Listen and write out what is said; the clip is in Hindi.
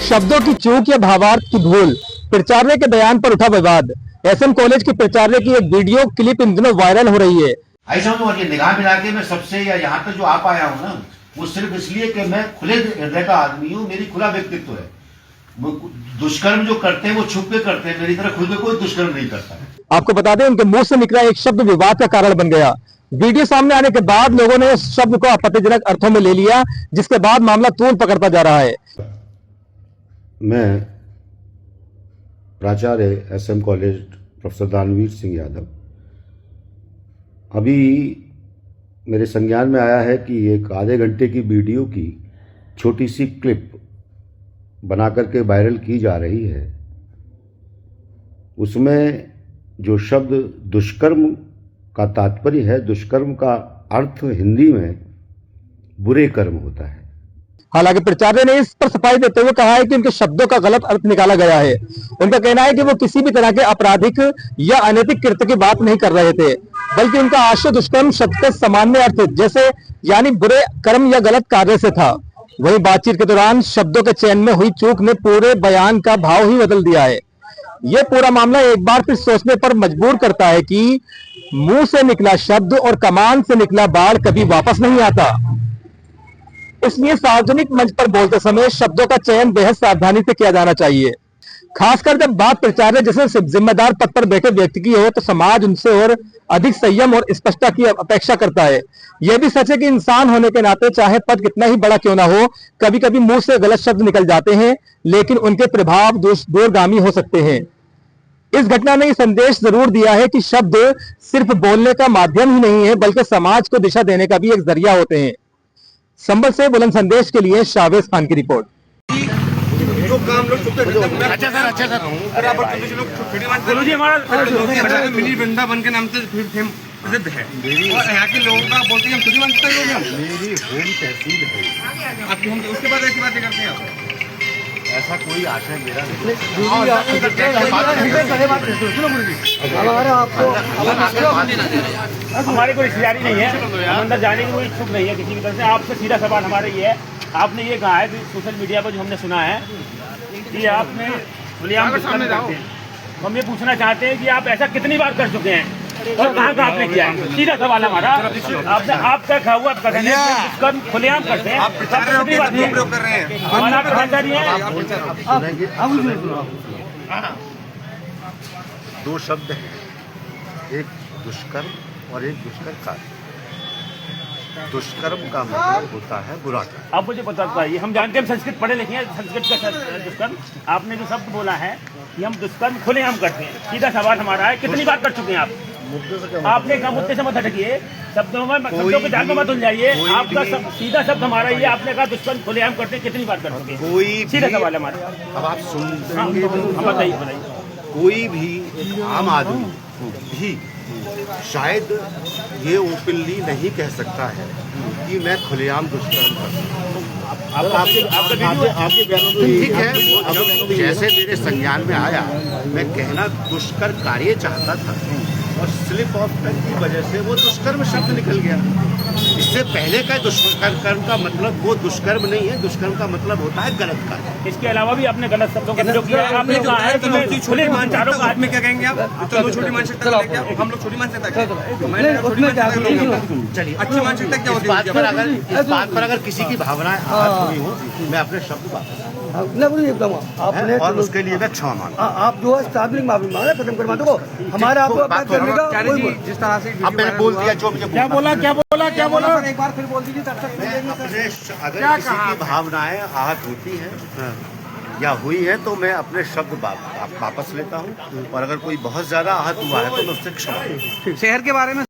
शब्दों की चूक या भावार्थ की भूल, प्राचार्य के बयान पर उठा विवाद। एसएम कॉलेज के प्राचार्य की एक वीडियो क्लिप इन दिनों वायरल हो रही है। ऐसा हूँ ये निगाह मिला के मैं सबसे या यहाँ तक जो आ पाया हूँ ना, वो सिर्फ इसलिए कि मैं खुले हृदय का आदमी हूँ, मेरी खुला व्यक्तित्व है। दुष्कर्म जो करते हैं वो छुप के करते हैं, मेरी तरह खुद में कोई दुष्कर्म नहीं करता है। आपको बता दें, उनके मुंह से निकला एक शब्द विवाद का कारण बन गया। वीडियो सामने आने के बाद लोगों ने उस शब्द को आपत्तिजनक अर्थों में ले लिया, जिसके बाद मामला तूल पकड़ता जा रहा है। मैं प्राचार्य एसएम कॉलेज प्रोफेसर दानवीर सिंह यादव, अभी मेरे संज्ञान में आया है कि एक आधे घंटे की वीडियो की छोटी सी क्लिप बना करके वायरल की जा रही है। उसमें जो शब्द दुष्कर्म का तात्पर्य है, दुष्कर्म का अर्थ हिंदी में बुरे कर्म होता है। हालांकि प्राचार्य ने इस पर सफाई देते हुए कहा है कि उनके शब्दों का गलत अर्थ निकाला गया है। उनका कहना है कि वो किसी भी तरह के आपराधिक या अनैतिक कृत्य की बात नहीं कर रहे थे, बल्कि उनका आशय दुष्कर्म शब्द का सामान्य अर्थ जैसे यानी बुरे कर्म या गलत कार्य से था। वहीं बातचीत के दौरान शब्दों के चयन में हुई चूक ने पूरे बयान का भाव ही बदल दिया है। यह पूरा मामला एक बार फिर सोचने पर मजबूर करता है कि मुंह से निकला शब्द और कमान से निकला बाढ़ कभी वापस नहीं आता। इसलिए सार्वजनिक मंच पर बोलते समय शब्दों का चयन बेहद सावधानी से किया जाना चाहिए। खासकर जब बात प्राचार्य जैसे जिम्मेदार पद पर बैठे व्यक्ति की हो, तो समाज उनसे और अधिक संयम और स्पष्टता की अपेक्षा करता है। यह भी सच है कि इंसान होने के नाते चाहे पद कितना ही बड़ा क्यों ना हो, कभी कभी मुंह से गलत शब्द निकल जाते हैं, लेकिन उनके प्रभाव दूरगामी हो सकते हैं। इस घटना ने यह संदेश जरूर दिया है कि शब्द सिर्फ बोलने का माध्यम ही नहीं है, बल्कि समाज को दिशा देने का भी एक जरिया होते हैं। संभल से बुलंद संदेश के लिए शावेज खान की रिपोर्ट। जो काम लोग अच्छा सर बोलो जी, हमारा मिनी वृंदावन के नाम से प्रसिद्ध है और यहाँ के लोगों का बोलते हैं हम छुट्टी मांगते हैं। मेरी होम तहसील है आपकी हम उसके बाद ऐसी बातें करते हैं आप। ऐसा कोई आशय मेरा नहीं। हमारी कोई रिश्तेदारी नहीं है, हम अंदर जाने की कोई इच्छुक नहीं है किसी की तरफ से। आपसे सीधा सवाल हमारा ये है, आपने ये कहा है कि सोशल मीडिया पर जो हमने सुना है कि आपने खुलेआम दुष्कर्म करते हैं, तो हम ये पूछना चाहते हैं कि आप ऐसा कितनी बार कर चुके हैं और कहाँ कहाँ आपने किया है? सीधा सवाल हमारा, आपने आपका खा हुआ दुष्कर्म खुलेआम करते हैं, कितनी बार कर रहे हैं? हमारा जानकारी है। दो शब्द हैं, एक दुष्कर्म और एक दुष्कर कार्य। दुष्कर्म का मतलब होता है बुरा कर्म। आप मुझे बता पाइए, हम जानते हैं संस्कृत पढ़े लिखे हैं, संस्कृत का दुष्कर्म आपने जो शब्द बोला है कि हम दुष्कर्म खुलेआम करते हैं, सीधा सवाल हमारा है कितनी बार कर चुके हैं आप? आपने कहा मुद्दे से मत हटकिए, शब्दों के जाल में मत उलझाइए। आपका सीधा शब्द हमारा ये, आपने कहा दुष्कर्म खुलेआम करते हैं, कितनी बार कर चुके हैं? कोई सीधा सवाल है हमारा। अब आप सुन बताइए। कोई भी आम आदमी भी शायद ये ओपनली नहीं कह सकता है कि मैं खुलेआम दुष्कर्म करता हूँ। आपके बयानों में ठीक है। अब जैसे मेरे संज्ञान में आया, मैं कहना दुष्कर कार्य चाहता था और स्लिप ऑफ टंग की वजह से वो दुष्कर्म शब्द निकल गया। इससे पहले का दुष्कर्म का मतलब वो दुष्कर्म नहीं है, दुष्कर्म का मतलब होता है गलत कार्य। इसके अलावा भी आपने गलत शब्दों का प्रयोग किया है। आपने कहा है कि मैं छोटी मानचारों का में क्या कहेंगे आप? चलो छोटी मानसिकता है क्या? हम लोग छोटी मानसिकता है, चलिए अच्छी मानसिकता क्या होती है? इस बात पर अगर किसी की भावनाएं आहत हुई हो, मैं अपने शब्द और उसके लिए मैं क्षमा मांगता हूं। आप जो है सार्वजनिक माफी मांगे, खत्म करवा दो हमारा आपको बात करने का कोई। जिस तरह से अब मैंने बोल दिया जो मुझे क्या बोला एक बार फिर बोल दीजिए तब तक। अगर किसी की भावनाएं आहत होती हैं या हुई है तो मैं अपने शब्द वापस लेता हूं, और अगर कोई बहुत ज्यादा आहत हुआ है तो मैं उससे क्षमा। शहर के बारे में